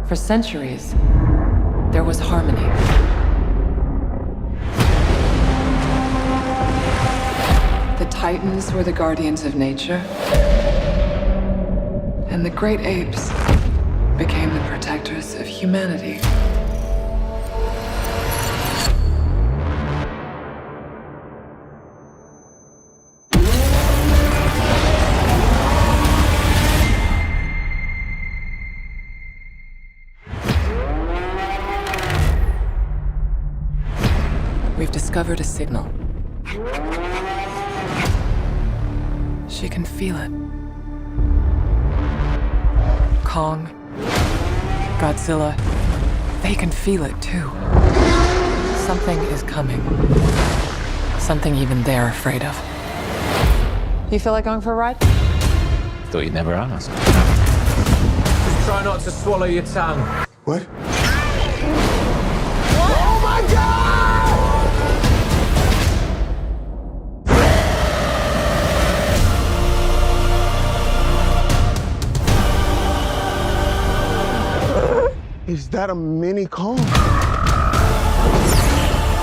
For centuries, there was harmony. The Titans were the guardians of nature, and the great apes became the protectors of humanity. We've discovered a signal. She can feel it. Kong, Godzilla, they can feel it too. Something is coming. Something even they're afraid of. You feel like going for a ride? Thought you'd never ask. Just try not to swallow your tongue. What? Oh my God! Is that a mini Kong?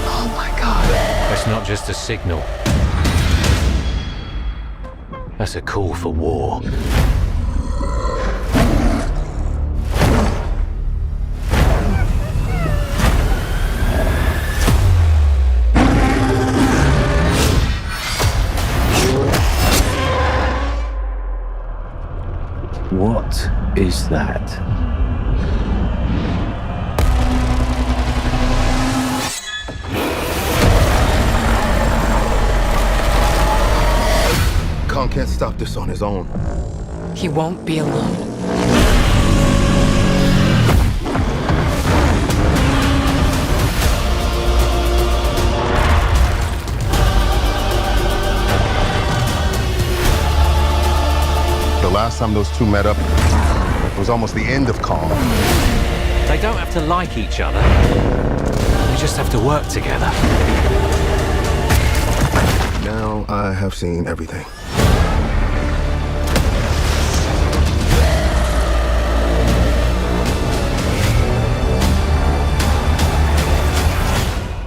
Oh my God. That's not just a signal. That's a call for war. What is that? Kong can't stop this on his own. He won't be alone. The last time those two met up was almost the end of Kong. They don't have to like each other. They just have to work together. Now I have seen everything.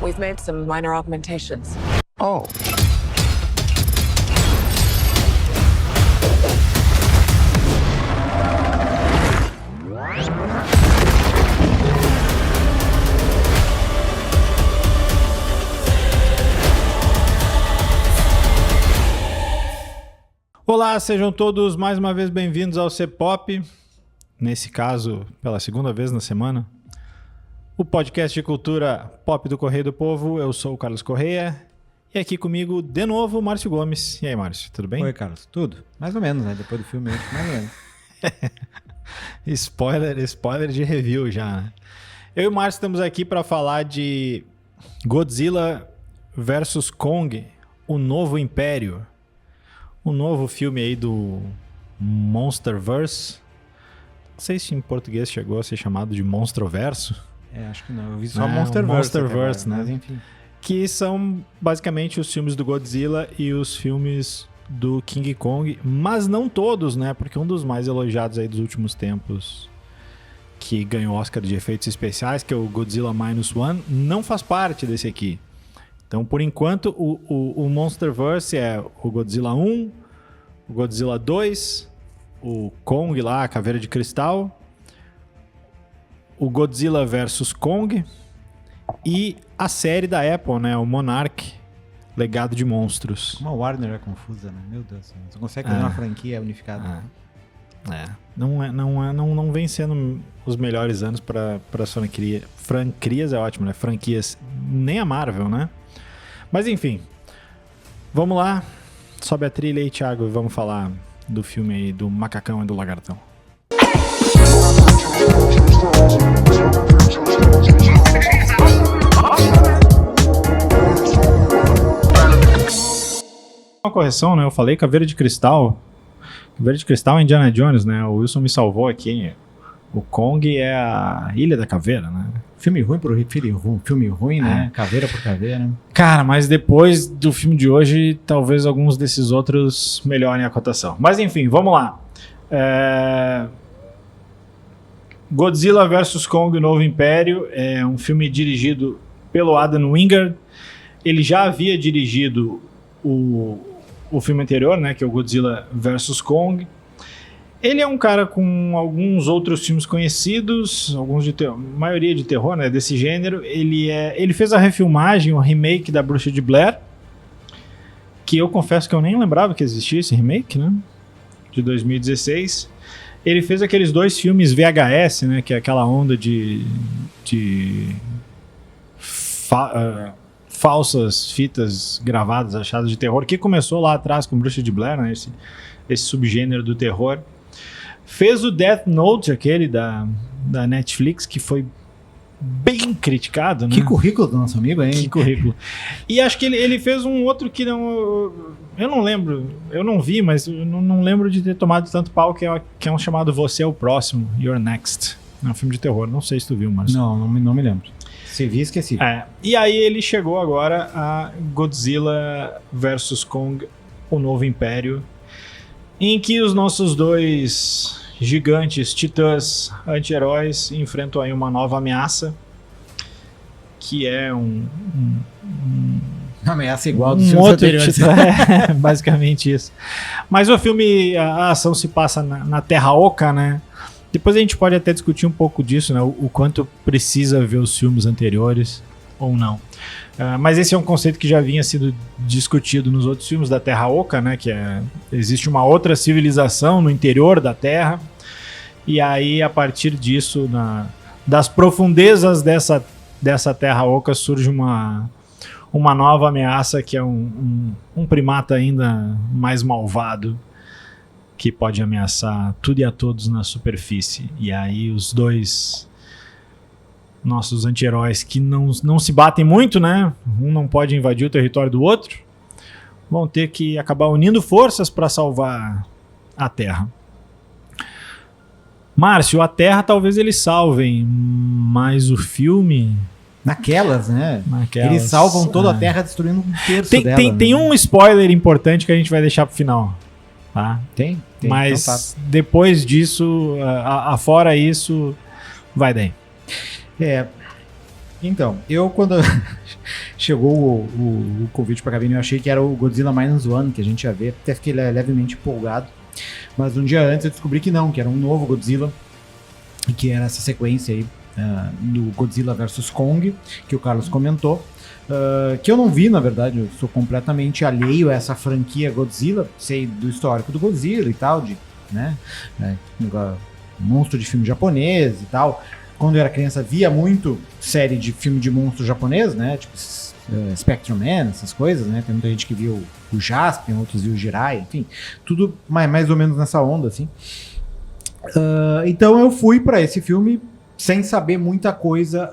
We've made some minor augmentations. Oh. Olá, sejam todos mais uma vez bem-vindos ao C-Pop, nesse caso, pela segunda vez na semana, o podcast de cultura pop do Correio do Povo. Eu sou o Carlos Correia e aqui comigo, de novo, Márcio Gomes. E aí, Márcio, tudo bem? Oi, Carlos, tudo? Mais ou menos, né? Depois do filme, mais ou menos. Spoiler de review já, né? Eu e o Márcio estamos aqui para falar de Godzilla vs Kong, o Novo Império. Um novo filme aí do Monsterverse. Não sei se em português chegou a ser chamado de Monstroverso. Acho que não. Eu vi só Monsterverse, né? Mas enfim. Que são basicamente os filmes do Godzilla e os filmes do King Kong. Mas não todos, né? Porque um dos mais elogiados aí dos últimos tempos, que ganhou Oscar de efeitos especiais, que é o Godzilla Minus One, não faz parte desse aqui. Então, por enquanto, o Monsterverse é o Godzilla 1, o Godzilla 2, o Kong lá, a Caveira de Cristal, o Godzilla vs Kong e a série da Apple, né, o Monarch, Legado de Monstros. Como a Warner é confusa, né? Meu Deus, você consegue fazer uma franquia unificada. Não vem sendo os melhores anos para as franquias, é ótimo, né? Franquias, nem a Marvel, né? Mas enfim, vamos lá, sobe a trilha aí, Thiago, e vamos falar do filme aí do Macacão e do Lagartão. Uma correção, né? Eu falei Caveira de Cristal. Caveira de Cristal é Indiana Jones, né? O Wilson me salvou aqui. O Kong é a Ilha da Caveira, né? Filme ruim por filme ruim, né? Caveira por caveira. Cara, mas depois do filme de hoje, talvez alguns desses outros melhorem a cotação. Mas enfim, vamos lá. Godzilla vs Kong, o Novo Império, é um filme dirigido pelo Adam Wingard. Ele já havia dirigido o filme anterior, né, que é o Godzilla vs Kong. Ele é um cara com alguns outros filmes conhecidos, maioria de terror, né, desse gênero. Ele fez a refilmagem, o remake da Bruxa de Blair, que eu confesso que eu nem lembrava que existia esse remake, né, de 2016. Ele fez aqueles 2 filmes VHS, né, que é aquela onda de falsas fitas gravadas, achadas de terror, que começou lá atrás com Bruxa de Blair, né, esse subgênero do terror. Fez o Death Note, aquele da Netflix, que foi bem criticado, né? Que currículo do nosso amigo, hein? Que currículo. E acho que ele fez um outro que não... Eu não lembro, eu não vi, mas eu não lembro de ter tomado tanto pau, que é um chamado Você é o Próximo, You're Next. É um filme de terror, não sei se tu viu, Márcio. Não me lembro. Se vi, esqueci. E aí ele chegou agora a Godzilla vs Kong, o Novo Império, em que os nossos 2 gigantes, titãs, anti-heróis, enfrentam aí uma nova ameaça, que é Uma ameaça igual dos filmes outro anteriores. titã, basicamente isso. Mas o filme, a ação se passa na Terra Oca, né? Depois a gente pode até discutir um pouco disso, né? O quanto precisa ver os filmes anteriores ou não. Mas esse é um conceito que já vinha sido discutido nos outros filmes da Terra Oca, né? Que existe uma outra civilização no interior da Terra, e aí a partir disso, das profundezas dessa Terra Oca, surge uma nova ameaça, que é um primata ainda mais malvado, que pode ameaçar tudo e a todos na superfície. E aí os 2 nossos anti-heróis, que não se batem muito, né? Um não pode invadir o território do outro, vão ter que acabar unindo forças para salvar a Terra. Márcio, a Terra talvez eles salvem, mas o filme... Naquelas, né? Eles salvam toda a Terra destruindo um terço dela. Tem um spoiler importante que a gente vai deixar pro final. Tá? Tem. Mas então tá. Depois disso, afora isso, vai daí. Então, eu quando chegou o convite pra cabine, eu achei que era o Godzilla -1 que a gente ia ver, até fiquei levemente empolgado, mas um dia antes eu descobri que não, que era um novo Godzilla, e que era essa sequência aí do Godzilla vs Kong, que o Carlos comentou, que eu não vi, na verdade. Eu sou completamente alheio a essa franquia Godzilla, sei do histórico do Godzilla e tal, né, monstro de filme japonês e tal. Quando eu era criança, via muito série de filme de monstro japonês, né? Tipo Spectrum Man, essas coisas, né? Tem muita gente que viu o Jaspion, outros viu o Jirai, enfim. Tudo mais ou menos nessa onda, assim. Então eu fui pra esse filme sem saber muita coisa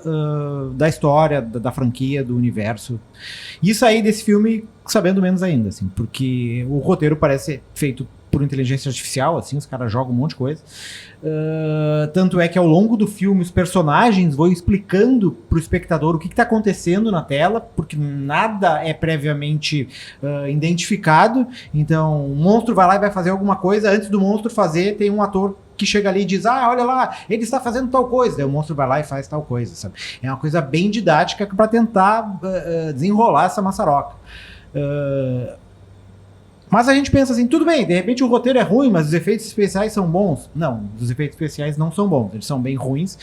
da história, da franquia, do universo. E saí desse filme sabendo menos ainda, assim. Porque o roteiro parece feito por inteligência artificial, assim, os caras jogam um monte de coisa. Tanto é que ao longo do filme os personagens vão explicando pro espectador o que tá acontecendo na tela, porque nada é previamente identificado. Então o monstro vai lá e vai fazer alguma coisa, antes do monstro fazer tem um ator que chega ali e diz, olha lá, ele está fazendo tal coisa. Daí o monstro vai lá e faz tal coisa, sabe? É uma coisa bem didática para tentar desenrolar essa maçaroca. Mas a gente pensa assim, tudo bem, de repente o roteiro é ruim, mas os efeitos especiais são bons. Não, os efeitos especiais não são bons, eles são bem ruins.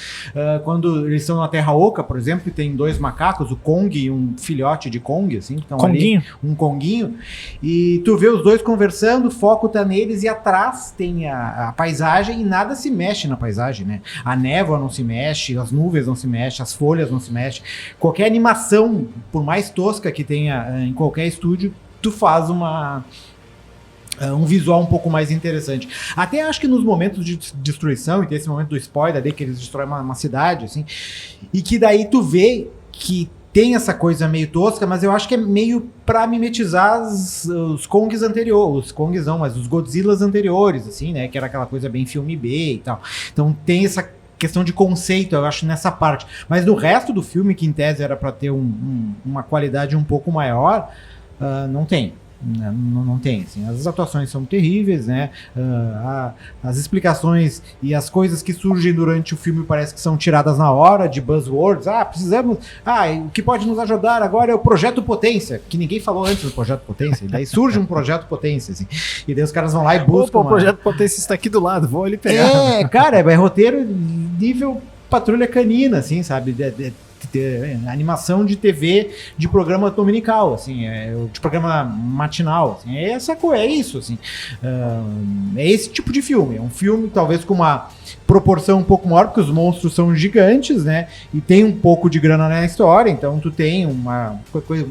Quando eles estão na Terra Oca, por exemplo, e tem 2 macacos, o Kong e um filhote de Kong, assim, que estão ali, um Konguinho, e tu vê os 2 conversando, o foco tá neles, e atrás tem a paisagem, e nada se mexe na paisagem, né? A névoa não se mexe, as nuvens não se mexem, as folhas não se mexem. Qualquer animação, por mais tosca que tenha em qualquer estúdio, tu faz um visual um pouco mais interessante. Até acho que nos momentos de destruição, e tem esse momento do spoiler ali, que eles destroem uma cidade, assim, e que daí tu vê que tem essa coisa meio tosca, mas eu acho que é meio pra mimetizar os Kongs anteriores, os Kongs não, mas os Godzillas anteriores, assim, né, que era aquela coisa bem filme B e tal. Então tem essa questão de conceito, eu acho, nessa parte. Mas no resto do filme, que em tese era pra ter uma qualidade um pouco maior, não tem. Não tem, assim. As atuações são terríveis, né? As explicações e as coisas que surgem durante o filme parece que são tiradas na hora, de buzzwords. Precisamos... o que pode nos ajudar agora é o Projeto Potência, que ninguém falou antes do Projeto Potência. E daí surge um Projeto Potência, assim. E daí os caras vão lá e buscam... O Projeto Potência está aqui do lado, vou ali pegar. Cara, é roteiro nível Patrulha Canina, assim, sabe? Animação de TV de programa dominical, assim, de programa matinal, assim, é isso, assim, é esse tipo de filme, é um filme talvez com uma proporção um pouco maior, porque os monstros são gigantes, né, e tem um pouco de grana na história, então tu tem uma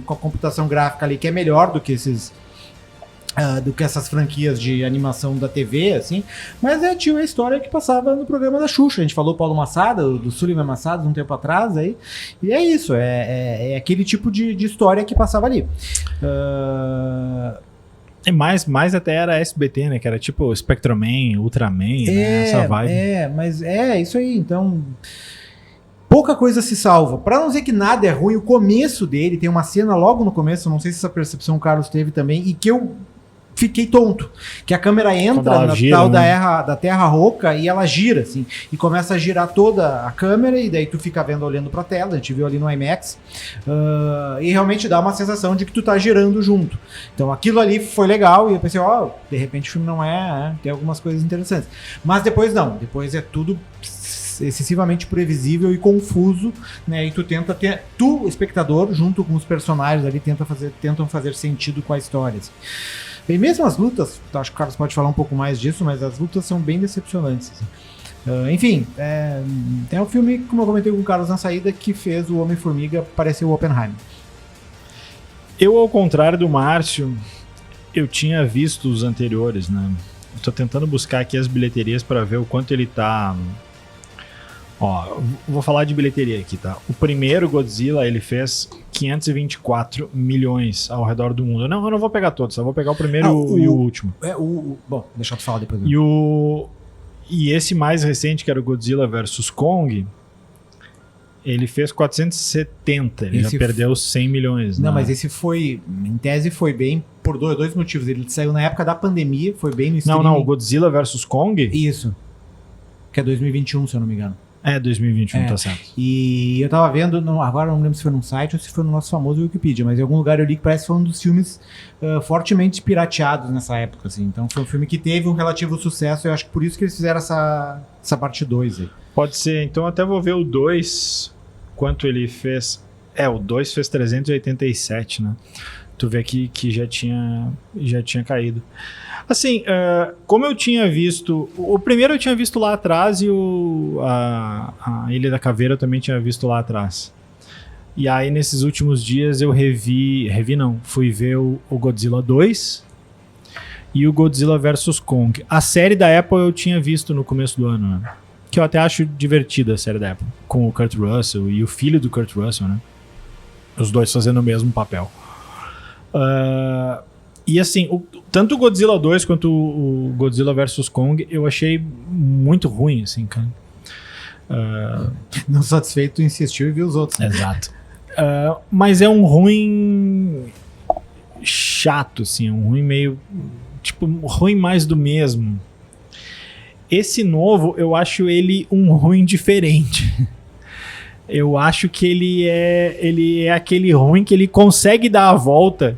computação gráfica ali que é melhor do que essas franquias de animação da TV, assim, mas tinha uma história que passava no programa da Xuxa. A gente falou Paulo Massada, do Sullivan Massada, um tempo atrás, aí, e é isso, é aquele tipo de história que passava ali. Mais até era SBT, né, que era tipo Spectroman, Ultraman, né, essa vibe. Mas isso aí, então... Pouca coisa se salva. Pra não dizer que nada é ruim, o começo dele, tem uma cena logo no começo, não sei se essa percepção o Carlos teve também, e que eu fiquei tonto, que a câmera entra na gira, tal, né, da terra roca e ela gira, assim, e começa a girar toda a câmera e daí tu fica olhando pra tela, a gente viu ali no IMAX, e realmente dá uma sensação de que tu tá girando junto. Então aquilo ali foi legal e eu pensei, de repente o filme não tem algumas coisas interessantes. Mas depois não, depois é tudo excessivamente previsível e confuso, né? E tu, espectador, junto com os personagens ali, tentam fazer sentido com a história, assim. E mesmo as lutas, acho que o Carlos pode falar um pouco mais disso, mas as lutas são bem decepcionantes, assim. Enfim, é um filme, como eu comentei com o Carlos na saída, que fez o Homem-Formiga parecer o Oppenheimer. Eu, ao contrário do Márcio, eu tinha visto os anteriores, né? Estou tentando buscar aqui as bilheterias para ver o quanto ele tá... vou falar de bilheteria aqui, tá? O primeiro Godzilla, ele fez 524 milhões ao redor do mundo. Não, eu não vou pegar todos, só vou pegar o primeiro e o último. Bom, deixa eu te falar depois. E esse mais recente, que era o Godzilla vs Kong, ele fez 470, ele já perdeu 100 milhões. Não, mas esse foi, em tese, foi bem por dois motivos. Ele saiu na época da pandemia, foi bem no streaming. Não, o Godzilla vs Kong? Isso. Que é 2021, se eu não me engano. 2021, tá certo. E eu tava vendo, agora não lembro se foi num site ou se foi no nosso famoso Wikipedia, mas em algum lugar eu li que parece que foi um dos filmes fortemente pirateados nessa época, assim. Então foi um filme que teve um relativo sucesso, eu acho que por isso que eles fizeram essa parte 2 aí. Pode ser, então até vou ver o 2, quanto ele fez. O 2 fez 387, né? Tu vê que já tinha caído. Assim, como eu tinha visto... O primeiro eu tinha visto lá atrás e a Ilha da Caveira eu também tinha visto lá atrás. E aí, nesses últimos dias, eu fui ver o Godzilla 2 e o Godzilla vs Kong. A série da Apple eu tinha visto no começo do ano, né? Que eu até acho divertida a série da Apple. Com o Kurt Russell e o filho do Kurt Russell, né? Os dois fazendo o mesmo papel. E assim, tanto o Godzilla 2 quanto o Godzilla vs Kong eu achei muito ruim, assim, cara. Não satisfeito, tu insistiu e viu os outros. Né? Exato. Mas é um ruim chato, assim, um ruim meio... Tipo, ruim mais do mesmo. Esse novo, eu acho ele um ruim diferente. Eu acho que ele é aquele ruim que ele consegue dar a volta,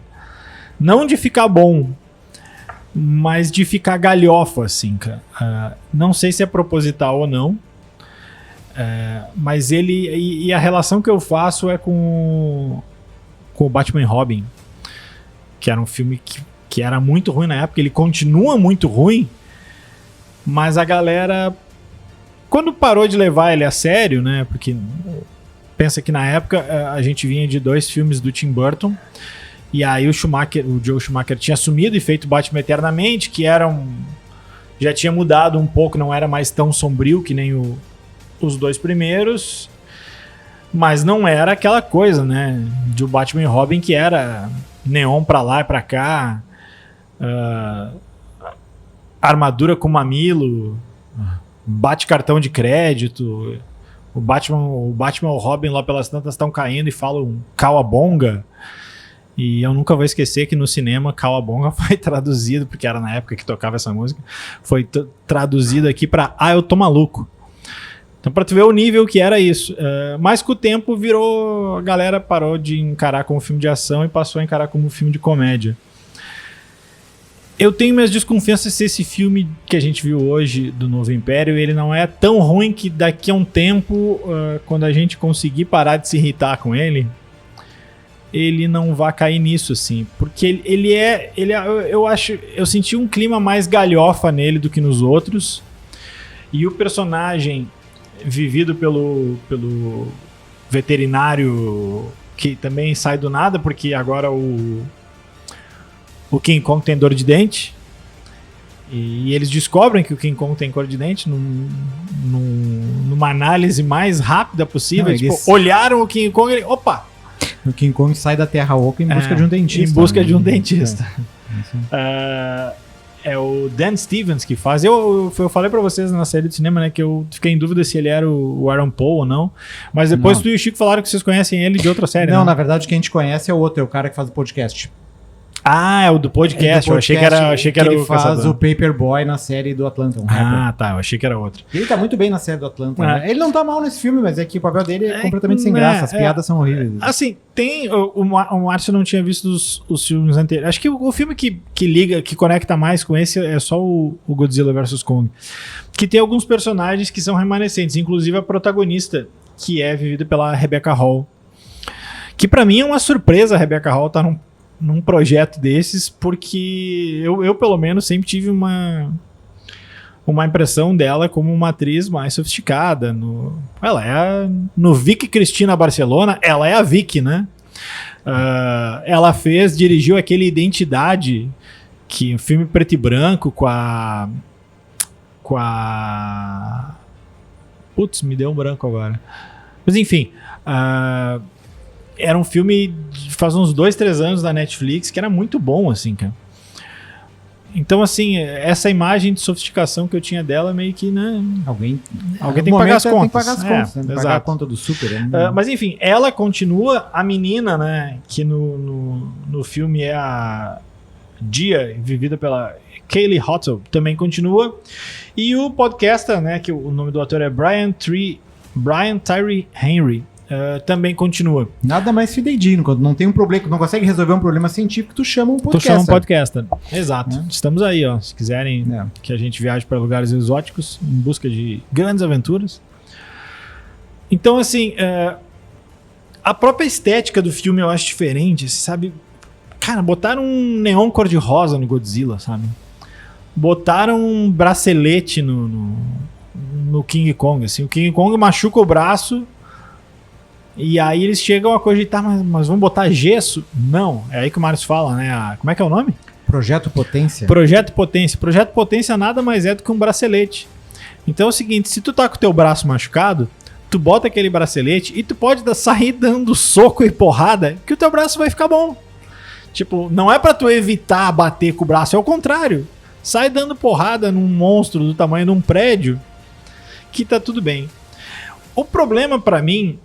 não de ficar bom, mas de ficar galhofa, assim, cara. Não sei se é proposital ou não, mas ele... E a relação que eu faço é com o Batman e Robin, que era um filme que era muito ruim na época, ele continua muito ruim, mas a galera... Quando parou de levar ele a sério, né? Porque pensa que na época a gente vinha de 2 filmes do Tim Burton, e aí o Joe Schumacher tinha assumido e feito Batman Eternamente, que já tinha mudado um pouco, não era mais tão sombrio que nem os 2 primeiros, mas não era aquela coisa, né? De Batman e Robin, que era neon pra lá e pra cá, armadura com mamilo, bate cartão de crédito, o Batman e o Robin lá pelas tantas estão caindo e falam cauabonga. E eu nunca vou esquecer que no cinema Cowabunga foi traduzido, porque era na época que tocava essa música, foi traduzido aqui pra Eu Tô Maluco. Então pra tu ver o nível que era isso. Mas com o tempo a galera parou de encarar como filme de ação e passou a encarar como filme de comédia. Eu tenho minhas desconfianças se esse filme que a gente viu hoje do Novo Império, ele não é tão ruim que daqui a um tempo, quando a gente conseguir parar de se irritar com ele não vai cair nisso, assim. Porque eu senti um clima mais galhofa nele do que nos outros. E o personagem vivido pelo veterinário, que também sai do nada, porque agora o King Kong tem dor de dente. E eles descobrem que o King Kong tem dor de dente numa análise mais rápida possível. Não, eles... olharam o King Kong e opa! O King Kong sai da Terra Oca em busca de um dentista. Em busca de um dentista. É o Dan Stevens que faz. Eu falei pra vocês na série de cinema, né, que eu fiquei em dúvida se ele era o Aaron Paul ou não. Mas depois tu e o Chico falaram que vocês conhecem ele de outra série, Não, né? na verdade, quem a gente conhece é o outro, é o cara que faz o podcast. Ah, é o do podcast. Eu achei que era ele o faz caçador. o Paperboy na série do Atlanta. Tá. Eu achei que era outro. Ele tá muito bem na série do Atlanta. Né? Ele não tá mal nesse filme, mas é que o papel dele é completamente sem graça. As piadas são horríveis. Assim, tem... O Márcio não tinha visto os filmes anteriores. Acho que o filme que liga, que conecta mais com esse é só o Godzilla vs. Kong. Que tem alguns personagens que são remanescentes. Inclusive a protagonista, que é vivida pela Rebecca Hall. Que pra mim é uma surpresa a Rebecca Hall tá num projeto desses, porque eu pelo menos sempre tive uma impressão dela como uma atriz mais sofisticada. No Vicky Cristina Barcelona, ela é a Vicky, né? Ela dirigiu aquele Identidade, que um filme preto e branco com a putz, me deu um branco agora. Mas enfim, era um filme faz uns 2-3 anos da Netflix que era muito bom, assim, cara. Então, assim, essa imagem de sofisticação que eu tinha dela meio que, né? Alguém tem que pagar as contas. Tem que pagar as contas, né? Pagar a Exato. conta do super. Mas enfim, ela continua, a menina, né? Que no filme é a Dia, vivida pela Kaylee Hottle, também continua. E o podcaster, né? Que o nome do ator é Brian Tyree Henry. Também continua. Nada mais fidedigno. Quando não tem um problema, não consegue resolver um problema científico, tu chama um Tu podcaster. chama um podcaster. Exato. Estamos aí, ó. Se quiserem que a gente viaje para lugares exóticos em busca de grandes aventuras. Então, assim, a própria estética do filme eu acho diferente, sabe? Cara, botaram um neon cor-de-rosa no Godzilla, sabe? Botaram um bracelete no King Kong, assim. O King Kong machuca o braço. E aí eles chegam a cogitar, mas vamos botar gesso? Não, é aí que o Márcio fala, né? Como é que é o nome? Projeto Potência. Projeto Potência. Projeto Potência nada mais é do que um bracelete. Então é o seguinte, se tu tá com o teu braço machucado, tu bota aquele bracelete e tu pode sair dando soco e porrada que o teu braço vai ficar bom. Tipo, não é pra tu evitar bater com o braço, é o contrário. Sai dando porrada num monstro do tamanho de um prédio que tá tudo bem. O problema pra mim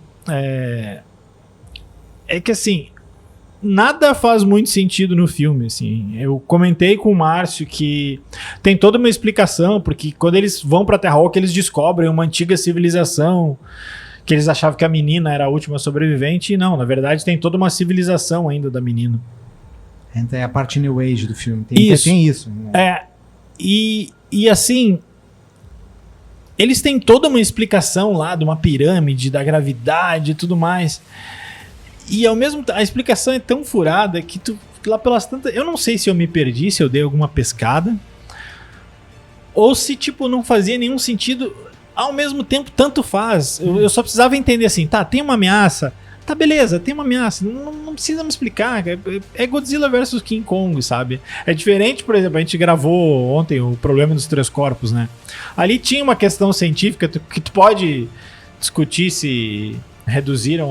é que, assim, nada faz muito sentido no filme, assim. Eu comentei com o Márcio que tem toda uma explicação, porque quando eles vão pra Terra Oca, eles descobrem uma antiga civilização, que enes achavam que a menina era a última sobrevivente, e não, na verdade tem toda uma civilização ainda da menina. É a parte New Age do filme. Tem isso. Né? E assim... Eles têm toda uma explicação lá de uma pirâmide, da gravidade e tudo mais. E ao mesmo tempo, a explicação é tão furada que tu, lá pelas tantas... Eu não sei se eu me perdi, se eu dei alguma pescada. Ou se, tipo, não fazia nenhum sentido. Ao mesmo tempo, tanto faz. Eu só precisava entender assim, tá, tem uma ameaça. Tá, beleza, tem uma ameaça. Não precisa me explicar. É Godzilla versus King Kong, sabe? É diferente, por exemplo, a gente gravou ontem o Problema dos Três Corpos, né? Ali tinha uma questão científica que tu pode discutir se reduziram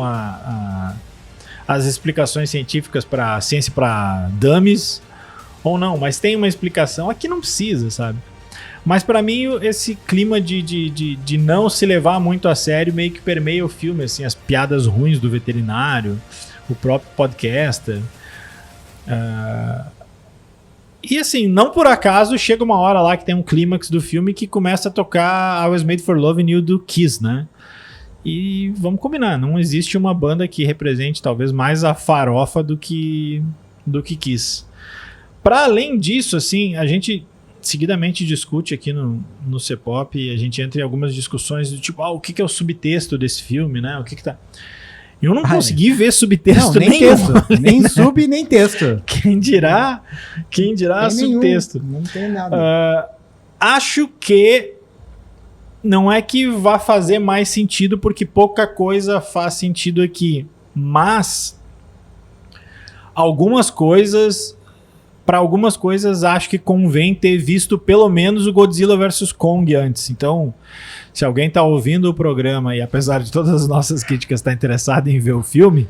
as explicações científicas para ciência para dummies ou não, mas tem uma explicação. Aqui não precisa, sabe? Mas pra mim esse clima de não se levar muito a sério meio que permeia o filme, assim, as piadas ruins do veterinário, o próprio podcaster. E assim, não por acaso chega uma hora lá que tem um clímax do filme que começa a tocar I Was Made for Loving You do Kiss, né? E vamos combinar, não existe uma banda que represente talvez mais a farofa do que Kiss. Para além disso, assim, a gente seguidamente discute aqui no C-Pop e a gente entra em algumas discussões do tipo, o que é o subtexto desse filme, né? O que tá... Eu não consegui ver subtexto nem nenhum. texto. Nem sub, nem texto. Quem dirá subtexto. Não tem nada. Acho que não é que vá fazer mais sentido, porque pouca coisa faz sentido aqui. Mas para algumas coisas acho que convém ter visto pelo menos o Godzilla vs Kong antes. Então, se alguém está ouvindo o programa e apesar de todas as nossas críticas está interessado em ver o filme,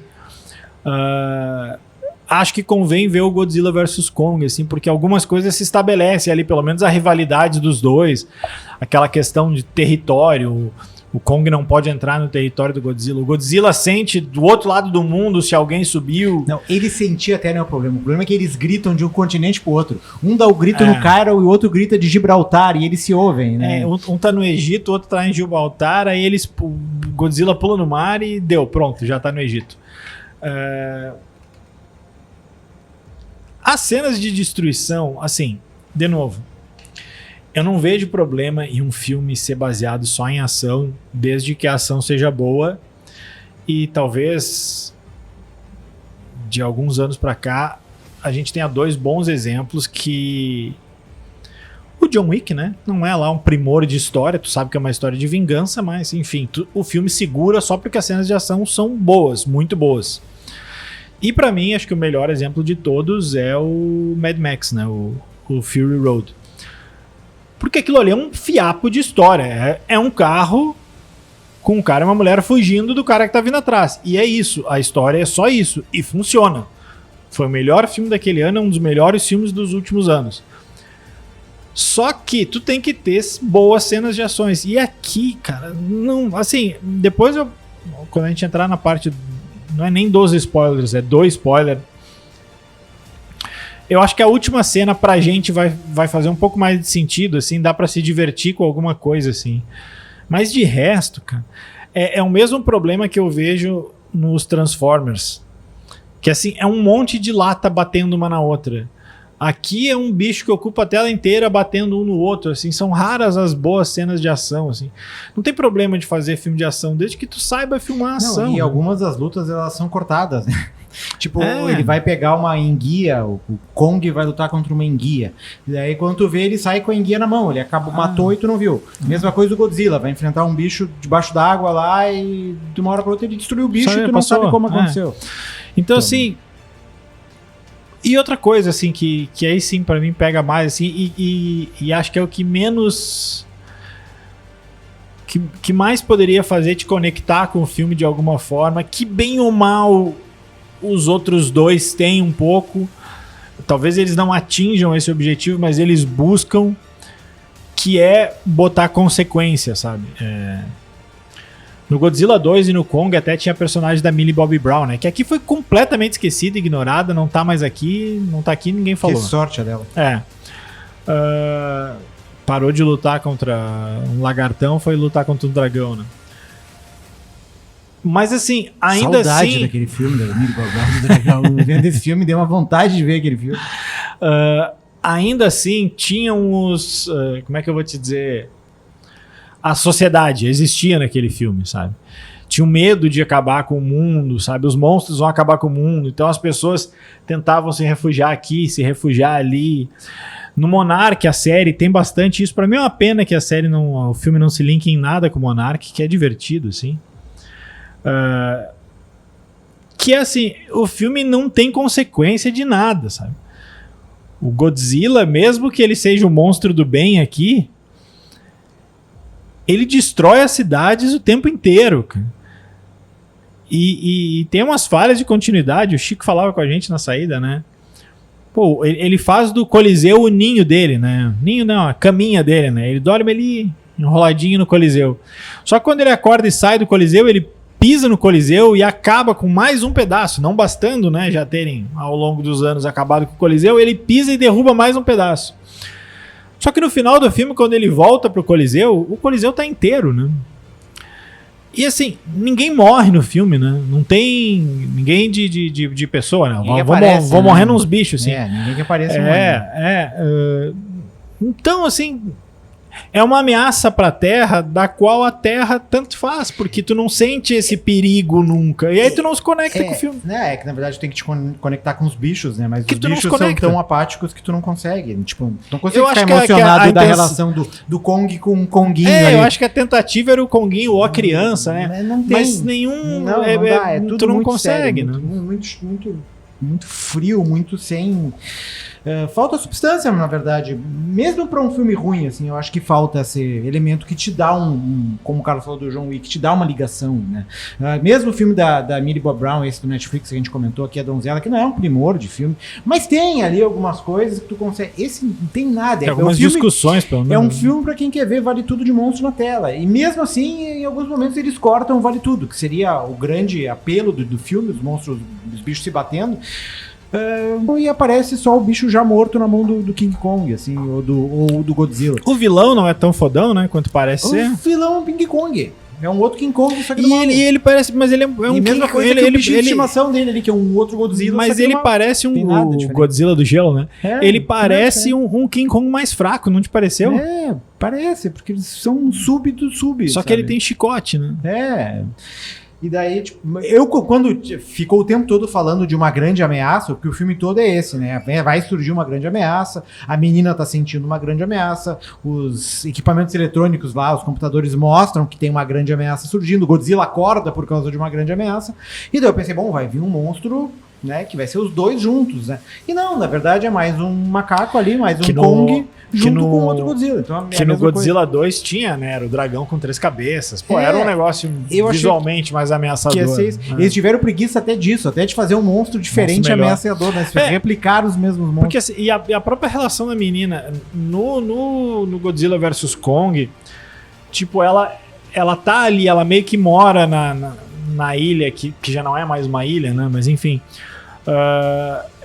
acho que convém ver o Godzilla vs Kong, assim, porque algumas coisas se estabelecem ali, pelo menos a rivalidade dos dois, aquela questão de território. O Kong não pode entrar no território do Godzilla. O Godzilla sente do outro lado do mundo se alguém subiu. Não, ele sentia até não é o problema. O problema é que eles gritam de um continente pro outro. Um dá o grito no Cairo e o outro grita de Gibraltar e eles se ouvem, né? Um tá no Egito, o outro tá em Gibraltar, aí o Godzilla pula no mar e deu, pronto, já tá no Egito. As cenas de destruição, assim, de novo, eu não vejo problema em um filme ser baseado só em ação, desde que a ação seja boa. E talvez de alguns anos pra cá a gente tenha dois bons exemplos que o John Wick, né? Não é lá um primor de história, tu sabe que é uma história de vingança, mas enfim, o filme segura só porque as cenas de ação são boas, muito boas. E pra mim, acho que o melhor exemplo de todos é o Mad Max, né? O Fury Road. Porque aquilo ali é um fiapo de história. É um carro com um cara e uma mulher fugindo do cara que tá vindo atrás. E é isso. A história é só isso. E funciona. Foi o melhor filme daquele ano, é um dos melhores filmes dos últimos anos. Só que tu tem que ter boas cenas de ações. E aqui, cara, não... Assim, depois quando a gente entrar na parte... Não é nem 12 spoilers, é 2 spoilers. Eu acho que a última cena pra gente vai fazer um pouco mais de sentido, assim, dá pra se divertir com alguma coisa, assim. Mas de resto, cara, é o mesmo problema que eu vejo nos Transformers. Que, assim, é um monte de lata batendo uma na outra. Aqui é um bicho que ocupa a tela inteira batendo um no outro, assim. São raras as boas cenas de ação, assim. Não tem problema de fazer filme de ação, desde que tu saiba filmar a ação. E algumas das lutas, elas são cortadas, né? Tipo, ele vai pegar uma enguia, o Kong vai lutar contra uma enguia. E daí quando tu vê, ele sai com a enguia na mão, ele matou e tu não viu. Mesma coisa do Godzilla, vai enfrentar um bicho debaixo d'água lá e de uma hora pra outra ele destruiu o bicho e tu não sabe como aconteceu. Então, assim... E outra coisa, assim, que aí sim pra mim pega mais, assim, e acho que é o que menos... Que mais poderia fazer te conectar com o filme de alguma forma, que bem ou mal... Os outros dois têm um pouco. Talvez eles não atinjam esse objetivo, mas eles buscam, que é botar consequência, sabe? No Godzilla 2 e no Kong até tinha a personagem da Millie Bobby Brown, né? Que aqui foi completamente esquecida, ignorada, não tá mais aqui, não tá aqui, ninguém falou. Que sorte a dela. Parou de lutar contra um lagartão, foi lutar contra um dragão, né? Mas assim, ainda Saudade assim... daquele filme, da Millie Bobby Brown do dragão. Vendo esse filme, deu uma vontade de ver aquele filme. Ainda assim, tinham os... como é que eu vou te dizer? A sociedade existia naquele filme, sabe? Tinha medo de acabar com o mundo, sabe? Os monstros vão acabar com o mundo. Então as pessoas tentavam se refugiar aqui, se refugiar ali. No Monark, a série tem bastante isso. Pra mim é uma pena que o filme não se linke em nada com o Monark, que é divertido, assim. Que é assim, o filme não tem consequência de nada, sabe? O Godzilla, mesmo que ele seja o monstro do bem aqui, ele destrói as cidades o tempo inteiro, cara. E tem umas falhas de continuidade. O Chico falava com a gente na saída, né? Pô, ele faz do Coliseu o ninho dele, né? Ninho não, a caminha dele, né? Ele dorme ali enroladinho no Coliseu. Só que quando ele acorda e sai do Coliseu, ele pisa no Coliseu e acaba com mais um pedaço, não bastando, né, já terem ao longo dos anos acabado com o Coliseu, ele pisa e derruba mais um pedaço. Só que no final do filme, quando ele volta pro Coliseu, o Coliseu tá inteiro, né? E assim, ninguém morre no filme, né? Não tem ninguém de pessoa, né? Vão morrendo uns bichos, assim. Ninguém que aparece. Então, assim, é uma ameaça pra Terra, da qual a Terra tanto faz, porque tu não sente esse perigo nunca. E aí tu não se conecta com o filme. É que na verdade tu tem que te conectar com os bichos, né? Mas que os tu não bichos se são conecta. tão apáticos que tu não consegue. Tipo, não consegue Eu ficar acho que emocionado da intenção- relação do Kong com o Konguinho. ali. Eu acho que a tentativa era o Konguinho ou a criança, né? Mas não tem. Mas nenhum. Não dá, é tudo tu não muito consegue, sério, né? muito frio, muito sem. Falta substância, na verdade. Mesmo para um filme ruim, assim, eu acho que falta esse elemento que te dá como o Carlos falou do John Wick, que te dá uma ligação, né? Mesmo o filme da Millie Bob Brown, esse do Netflix que a gente comentou aqui, a Donzela, que não é um primor de filme, mas tem ali algumas coisas que tu consegue. Esse não tem nada. Tem algumas discussões, pelo menos. É um filme para quem quer ver Vale Tudo de monstro na tela. E mesmo assim, em alguns momentos eles cortam Vale Tudo, que seria o grande apelo do filme, os monstros, os bichos se batendo. E aparece só o bicho já morto na mão do King Kong, assim, ou do Godzilla. O vilão não é tão fodão, né? Quanto parece ser. O vilão é o King Kong. É um outro King Kong, só que E ele parece, mas ele é um e mesma King, coisa ele, que o ele, bicho de ele, estimação dele ali, que é um outro Godzilla. mas só que ele não parece tem nada o diferente. Godzilla do gelo, né? Ele parece é. um King Kong mais fraco, não te pareceu? Parece, porque eles são sub do sub. Só que sabe? ele tem chicote, né? E daí, tipo, quando ficou o tempo todo falando de uma grande ameaça, porque o filme todo é esse, né? Vai surgir uma grande ameaça, a menina tá sentindo uma grande ameaça, os equipamentos eletrônicos lá, os computadores mostram que tem uma grande ameaça surgindo, o Godzilla acorda por causa de uma grande ameaça, e daí eu pensei, bom, vai vir um monstro, né, que vai ser os dois juntos, né? E não, na verdade é mais um macaco ali, mais um Kong junto com outro Godzilla. Então, que no Godzilla 2 tinha, né? Era o dragão com 3 cabeças. Pô, era um negócio visualmente mais ameaçador. Eles tiveram preguiça até disso, até de fazer um monstro diferente, ameaçador, né? Replicar os mesmos monstros. Porque assim, e a própria relação da menina no Godzilla vs Kong, tipo, ela tá ali, ela meio que mora na ilha, que já não é mais uma ilha, né? Mas enfim.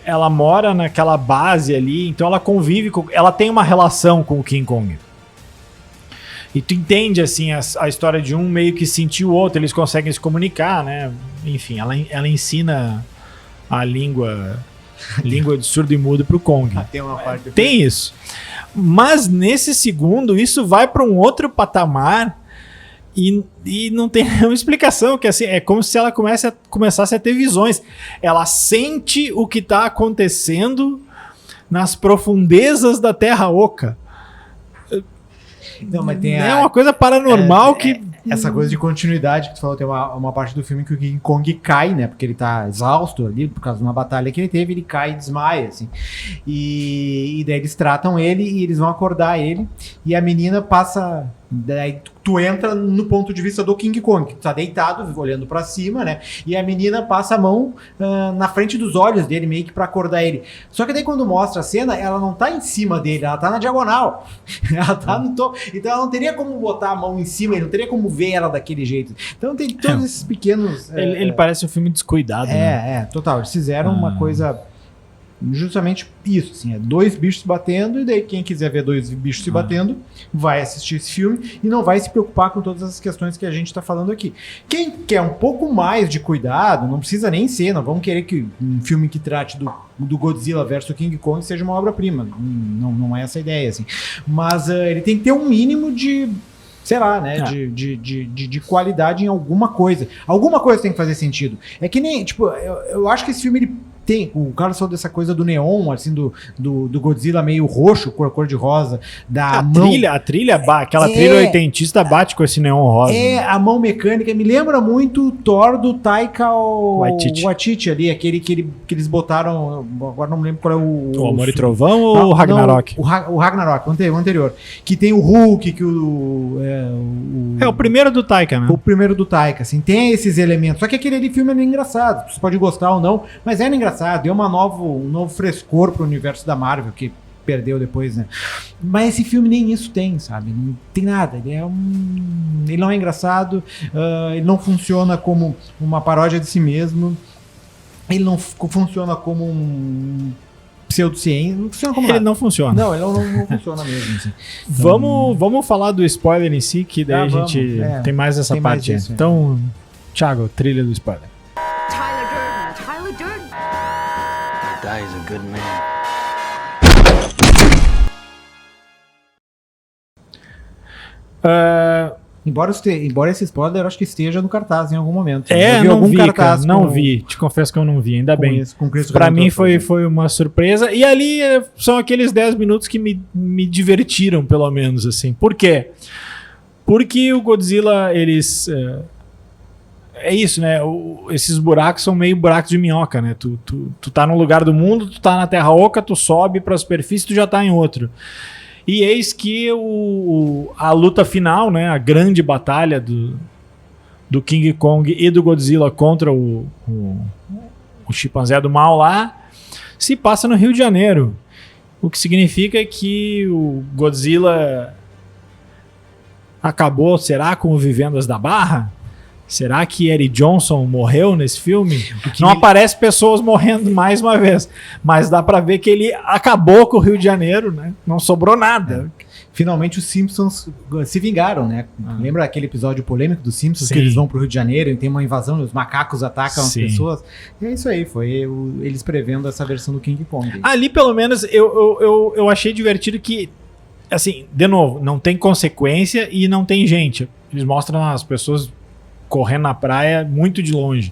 Ela mora naquela base ali, então ela convive ela tem uma relação com o King Kong. E tu entende, assim, a história de um meio que sentir o outro, eles conseguem se comunicar, né? Enfim, ela ensina a língua de surdo e mudo pro Kong. Tem uma parte Tem isso. Mas nesse segundo, isso vai para um outro patamar e não tem nenhuma explicação, que assim, é como se ela começasse a ter visões. Ela sente o que está acontecendo nas profundezas da Terra Oca. Não, mas tem é uma coisa paranormal que... Essa coisa de continuidade que tu falou, tem uma parte do filme que o King Kong cai, né? Porque ele tá exausto ali, por causa de uma batalha que ele teve, ele cai e desmaia, assim. E daí eles tratam ele e eles vão acordar ele. E a menina passa... Daí tu entra no ponto de vista do King Kong, que tá deitado, olhando pra cima, né? E a menina passa a mão na frente dos olhos dele, meio que pra acordar ele. Só que daí quando mostra a cena, ela não tá em cima dele, ela tá na diagonal. Ela tá no topo. Então ela não teria como botar a mão em cima, ele não teria como ver ela daquele jeito. Então tem todos esses pequenos... Ele parece um filme descuidado, né? Total. Eles fizeram uma coisa... Justamente isso, assim, dois bichos se batendo, e daí quem quiser ver dois bichos se batendo vai assistir esse filme e não vai se preocupar com todas as questões que a gente está falando aqui. Quem quer um pouco mais de cuidado, não precisa nem ser, não vamos querer que um filme que trate do Godzilla versus King Kong seja uma obra-prima, não é essa a ideia, assim. Mas ele tem que ter um mínimo de... sei lá, né, de qualidade em alguma coisa. Alguma coisa tem que fazer sentido. É que nem, tipo, eu acho que esse filme, ele tem, o Carlos falou dessa coisa do neon, assim, do Godzilla meio roxo, cor de rosa, da mão. Aquela trilha oitentista bate com esse neon rosa. A mão mecânica, me lembra muito o Thor do Taika Waititi ali, aquele que eles botaram, agora não me lembro qual é o Amor e Trovão ou o Ragnarok? O Ragnarok, o anterior. Que tem o Hulk, que o primeiro do Taika, né? O primeiro do Taika, assim, tem esses elementos. Só que aquele ali filme é engraçado. Você pode gostar ou não, mas é engraçado. Deu um novo frescor pro universo da Marvel, que perdeu depois, né? Mas esse filme nem isso tem, sabe? Não tem nada. Ele não é engraçado, ele não funciona como uma paródia de si mesmo, ele não funciona como um pseudociência, não funciona como Ele nada. não funciona. Não, ele não funciona mesmo, assim. Vamos falar do spoiler em si, que daí a Vamos. gente tem mais essa tem mais parte. isso, Então, Thiago, trilha do spoiler. Tyler Durden. That guy is a good man. Embora esse spoiler eu acho que esteja no cartaz em algum momento. É, Eu vi não algum vi, cartaz cara, não com- vi. Te confesso que eu não vi, ainda com bem. esse- com Cristo Pra Redentor, mim por exemplo. foi uma surpresa. E ali são aqueles 10 minutos que me divertiram, pelo menos, assim. Por quê? Porque o Godzilla, eles... É isso, né? Esses buracos são meio buracos de minhoca, né? Tu tá num lugar do mundo, tu tá na Terra Oca, tu sobe pra superfície, tu já tá em outro. E eis que a luta final, né? A grande batalha do King Kong e do Godzilla contra o chimpanzé do mal lá se passa no Rio de Janeiro. O que significa que o Godzilla acabou, será, com o Vivendas da Barra? Será que Eric Johnson morreu nesse filme? Não aparece pessoas morrendo mais uma vez, mas dá pra ver que ele acabou com o Rio de Janeiro, né? Não sobrou nada. Finalmente os Simpsons se vingaram, né? Lembra aquele episódio polêmico dos Simpsons, Sim. que eles vão pro Rio de Janeiro e tem uma invasão e os macacos atacam Sim. as pessoas? E é isso aí, foi eles prevendo essa versão do King Kong. Ali, pelo menos, eu achei divertido que, assim, de novo, não tem consequência e não tem gente. Eles mostram as pessoas correndo na praia muito de longe.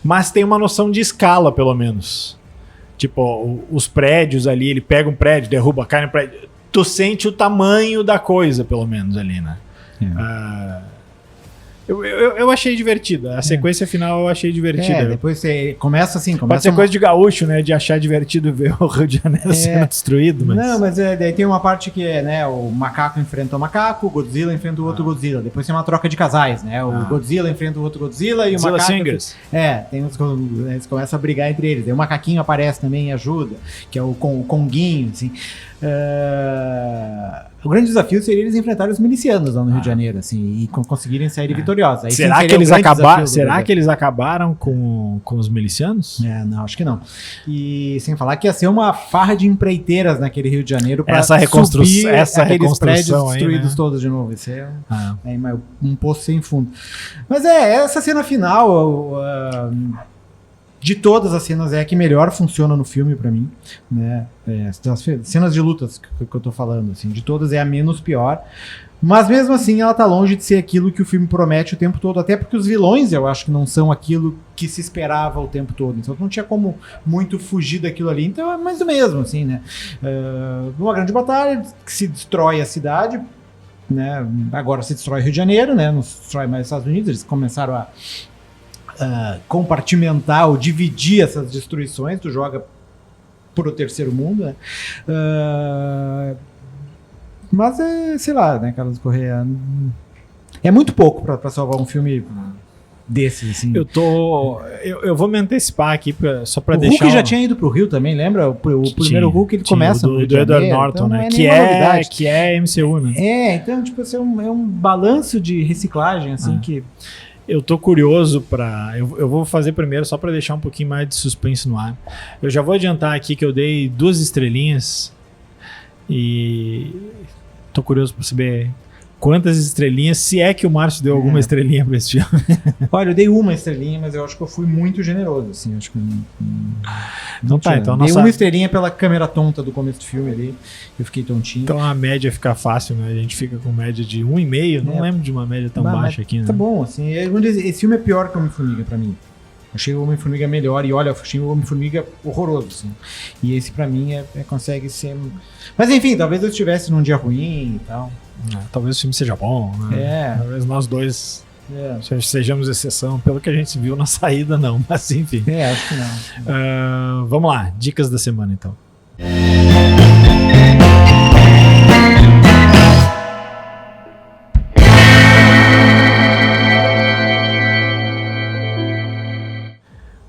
Mas tem uma noção de escala, pelo menos. Tipo, os prédios ali, ele pega um prédio, derruba, cai no prédio. Tu sente o tamanho da coisa, pelo menos, ali, né? Eu achei divertida. A sequência final eu achei divertida. Depois você começa assim, Pode começa ser coisa de gaúcho, né? De achar divertido ver o Rio de Janeiro sendo destruído, mas... Não, mas daí tem uma parte que é, né, o macaco enfrenta o macaco, o Godzilla enfrenta o outro Godzilla. Depois tem uma troca de casais, né? O Godzilla enfrenta o outro Godzilla e o Godzilla macaco... Singers. Tem uns, eles começam a brigar entre eles. Aí o macaquinho aparece também e ajuda, que é o Conguinho, assim. O grande desafio seria eles enfrentarem os milicianos lá no Rio de Janeiro, assim, e conseguirem sair vitoriosos. Aí sim Será, seria que o eles, grande desafio do será Brasil. que eles acabaram com os milicianos? Não, acho que não. E sem falar que ia ser uma farra de empreiteiras naquele Rio de Janeiro para Essa subir aqueles reconstrução prédios aí, destruídos né? todos de novo. Isso é um poço sem fundo. Mas essa cena final, de todas as cenas, é a que melhor funciona no filme pra mim, né? As cenas de lutas que eu tô falando, assim, de todas é a menos pior. Mas mesmo assim ela tá longe de ser aquilo que o filme promete o tempo todo, até porque os vilões eu acho que não são aquilo que se esperava o tempo todo, então não tinha como muito fugir daquilo ali, então é mais do mesmo, assim, né? Uma grande batalha que se destrói a cidade, né? Agora se destrói o Rio de Janeiro, né? Não se destrói mais os Estados Unidos, eles começaram a compartimentar ou dividir essas destruições, tu joga pro terceiro mundo, né? Mas sei lá, né, Carlos Corrêa, é muito pouco pra salvar um filme desses, assim. Eu vou me antecipar aqui só pra o deixar... Hulk já tinha ido pro Rio também, lembra? O primeiro Hulk ele começa no Rio de Edward Janeiro, Norton, então não né? é nenhuma novidade. Que é MCU, né? Então, tipo assim, é um balanço de reciclagem, assim, que... Eu tô curioso pra... Eu vou fazer primeiro só pra deixar um pouquinho mais de suspense no ar. Eu já vou adiantar aqui que eu dei 2 estrelinhas e tô curioso pra saber quantas estrelinhas, se é que o Márcio deu alguma estrelinha pra esse filme. Olha, eu dei 1 estrelinha, mas eu acho que eu fui muito generoso, assim, acho que Então tá, então dei nossa... 1 estrelinha pela câmera tonta do começo do filme ali, eu fiquei tontinho. Então a média fica fácil, né? A gente fica com média de 1,5. Não lembro de uma média tão baixa aqui, né? Tá bom, assim, esse filme é pior que o Homem-Formiga pra mim. Achei o Homem-Formiga melhor e olha, eu achei o Homem-Formiga horroroso, assim. E esse pra mim consegue ser... Mas enfim, talvez eu estivesse num dia ruim e tal. Talvez o filme seja bom, né? Talvez nós dois sejamos exceção. Pelo que a gente viu na saída, não. Mas enfim. Acho que não. Vamos lá, dicas da semana então.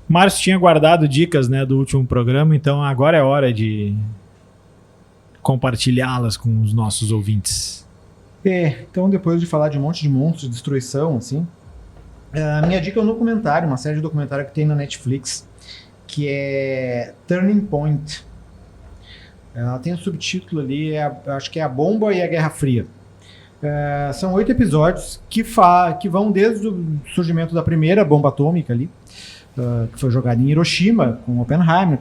Márcio tinha guardado dicas, né, do último programa, então agora é hora de compartilhá-las com os nossos ouvintes. Então depois de falar de um monte de monstros, de destruição, assim, a minha dica é um documentário, uma série de documentário que tem na Netflix, que é Turning Point. Ela tem um subtítulo ali, acho que é A Bomba e a Guerra Fria. São 8 episódios que vão desde o surgimento da primeira bomba atômica ali, que foi jogada em Hiroshima, com Oppenheimer,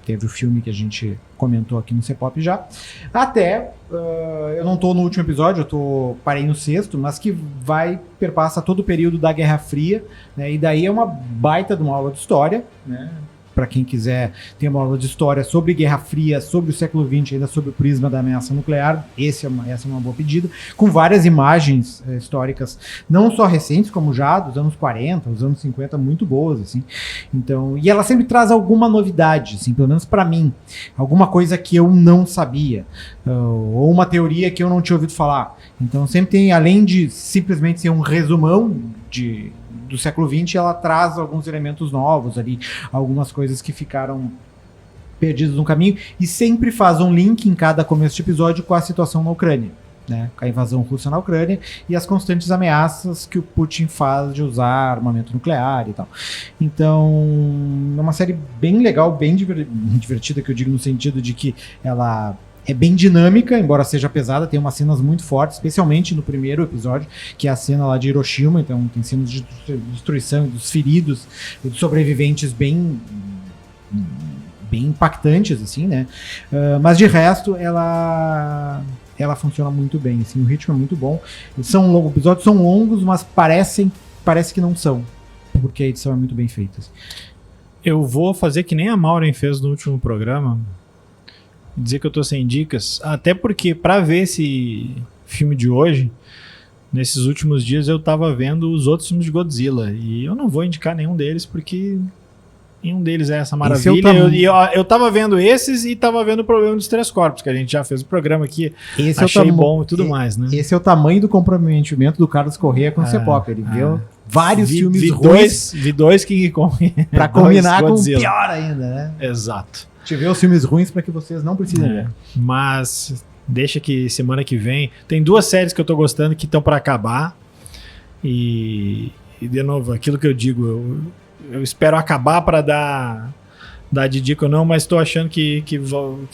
teve o filme que a gente comentou aqui no C-Pop já, até, eu não estou no último episódio, parei no 6º, mas que perpassa todo o período da Guerra Fria, né, e daí é uma baita de uma aula de história, né, para quem quiser ter uma aula de história sobre Guerra Fria, sobre o século XX, ainda sobre o prisma da ameaça nuclear, essa é uma boa pedida, com várias imagens históricas, não só recentes, como já dos anos 40, os anos 50, muito boas, assim. Então, e ela sempre traz alguma novidade, assim, pelo menos para mim, alguma coisa que eu não sabia, ou uma teoria que eu não tinha ouvido falar. Então, sempre tem, além de simplesmente ser um resumão do século XX, ela traz alguns elementos novos ali, algumas coisas que ficaram perdidas no caminho, e sempre faz um link em cada começo de episódio com a situação na Ucrânia, né? Com a invasão russa na Ucrânia e as constantes ameaças que o Putin faz de usar armamento nuclear e tal. Então, é uma série bem legal, bem divertida, que eu digo no sentido de que ela é bem dinâmica, embora seja pesada, tem umas cenas muito fortes, especialmente no primeiro episódio, que é a cena lá de Hiroshima, então tem cenas de destruição, dos feridos, dos sobreviventes bem impactantes, assim, né? Mas de resto, ela funciona muito bem, assim, o ritmo é muito bom. Os episódios são longos, mas parece que não são, porque a edição é muito bem feita. Assim. Eu vou fazer que nem a Maureen fez no último programa, dizer que eu tô sem dicas, até porque pra ver esse filme de hoje, nesses últimos dias eu tava vendo os outros filmes de Godzilla, e eu não vou indicar nenhum deles porque nenhum deles é essa maravilha. Eu tava vendo esses e tava vendo o Problema dos Três Corpos, que a gente já fez o programa aqui, achei bom e tudo mais, né? Esse é o tamanho do comprometimento do Carlos Corrêa com o C-Pop, ele viu vários filmes ruins, vi dois King Kong pra combinar com o pior ainda, né? Exato. Tive os filmes ruins para que vocês não precisem ver. Mas deixa que semana que vem tem 2 séries que eu tô gostando que estão para acabar, e de novo, aquilo que eu digo, eu espero acabar para dar de dica ou não, mas tô achando que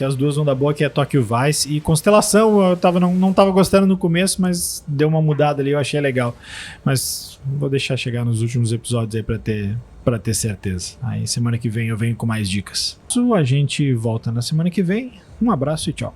as duas vão dar boa, que é Tokyo Vice e Constelação. Eu não tava gostando no começo, mas deu uma mudada ali, eu achei legal, mas vou deixar chegar nos últimos episódios aí para ter certeza. Aí semana que vem eu venho com mais dicas. A gente volta na semana que vem. Um abraço e tchau.